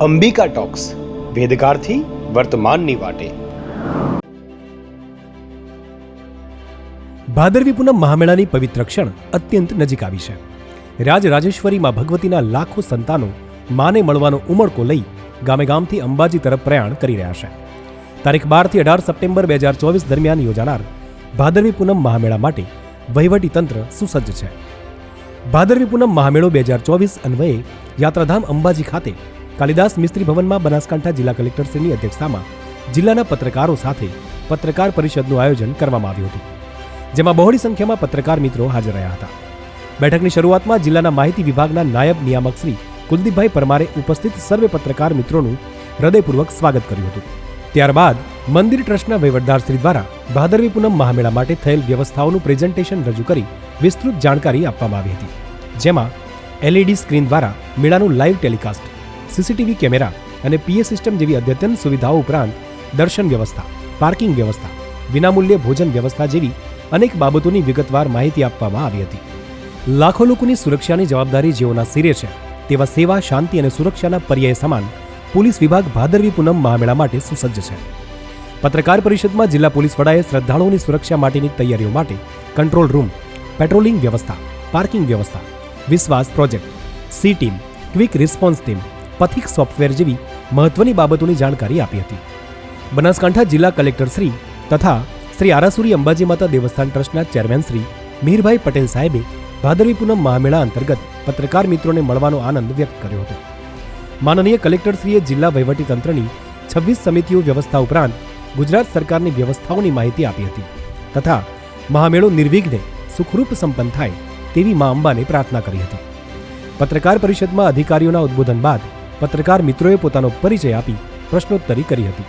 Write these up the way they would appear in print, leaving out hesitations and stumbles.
Ambika talks, વેદકાળથી વર્તમાનની વાટે. ભાદરવી પૂનમ મહામેળાની પવિત્ર ક્ષણ અત્યંત નજીક આવી છે. રાજરાજેશ્વરીમાં ભગવતીના લાખો સંતાનો માને મળવાનો ઉમળકો લઈ ગામે ગામથી અંબાજી તરફ પ્રયાણ કરી રહ્યા છે. તારીખ 12 થી 18 સપ્ટેમ્બર 2024 દરમિયાન યોજાનાર ભાદરવી પૂનમ મહામેળા માટે વહીવટી તંત્ર સુસજ્જ છે. ભાદરવી પૂનમ મહામેળો 2024 અન્વયે યાત્રાધામ અંબાજી ખાતે કાલિદાસ મિસ્ત્રી ભવનમાં બનાસકાંઠા જિલ્લા કલેક્ટરશ્રીની અધ્યક્ષતામાં જિલ્લાના પત્રકારો સાથે પત્રકાર પરિષદનું આયોજન કરવામાં આવ્યું હતું, જેમાં બહોળી સંખ્યામાં પત્રકાર મિત્રો હાજર રહ્યા હતા. બેઠકની શરૂઆતમાં જિલ્લાના માહિતી વિભાગના નાયબ નિયામક શ્રી કુલદીપભાઈ પરમારે ઉપસ્થિત સર્વે પત્રકાર મિત્રોનું હૃદયપૂર્વક સ્વાગત કર્યું હતું. ત્યારબાદ મંદિર ટ્રસ્ટના વહીવટદારશ્રી દ્વારા ભાદરવી પૂનમ મહામેળા માટે થયેલ વ્યવસ્થાઓનું પ્રેઝન્ટેશન રજૂ કરી વિસ્તૃત જાણકારી આપવામાં આવી હતી, જેમાં LED સ્ક્રીન દ્વારા મેળાનું લાઈવ ટેલિકાસ્ટ, CCTV કેમેરા અને PA સિસ્ટમ જેવી અદ્યતન સુવિધાઓ ઉપરાંત દર્શન વ્યવસ્થા, પાર્કિંગ વ્યવસ્થા, વિનામૂલ્યે ભોજન વ્યવસ્થા જેવી અનેક બાબતોની વિગતવાર માહિતી આપવામાં આવી હતી. લાખો લોકોની સુરક્ષાની જવાબદારી જેઓના સિરે છે તેવા સેવા, શાંતિ અને સુરક્ષાના પર્યાય સમાન પોલીસ વિભાગ ભાદરવી પૂનમ મહામેળા માટે સુસજ્જ છે. પત્રકાર પરિષદમાં જિલ્લા પોલીસ વડાએ શ્રદ્ધાળુઓની સુરક્ષા માટેની તૈયારીઓ માટે કંટ્રોલ રૂમ, પેટ્રોલિંગ વ્યવસ્થા, પાર્કિંગ વ્યવસ્થા, Vishwas project, C team, quick response team, Pathik software જેવી મહત્વની બાબતોની જાણકારી આપી હતી. બનાસકાંઠા જિલ્લા કલેક્ટર શ્રી તથા શ્રી આરાસુરી અંબાજી માતા દેવસ્થાન ટ્રસ્ટના ચેરમેન શ્રી મિહિરભાઈ પટેલ સાહેબે ભાદરવી પૂનમ મહામેળા અંતર્ગત પત્રકાર મિત્રોને મળવાનો આનંદ વ્યક્ત કર્યો હતો. માનનીય કલેક્ટરશ્રીએ જિલ્લા વહીવટીતંત્રની 26 સમિતિઓ વ્યવસ્થા ઉપરાંત ગુજરાત સરકારની વ્યવસ્થાઓની માહિતી આપી હતી તથા મહામેળો નિર્વિઘ્ને સુખરૂપ સંપન્ન થાય તેવી મા અંબાને પ્રાર્થના કરી હતી. પત્રકાર પરિષદમાં અધિકારીઓના ઉદ્બોધન બાદ પત્રકાર મિત્રોએ પોતાનો પરિચય આપી પ્રશ્નોત્તરી કરી હતી.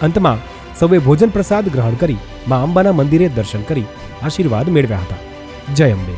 અંતમાં સૌએ ભોજન પ્રસાદ ગ્રહણ કરી મા અંબાના મંદિરે દર્શન કરી આશીર્વાદ મેળવ્યા હતા. જય અંબે.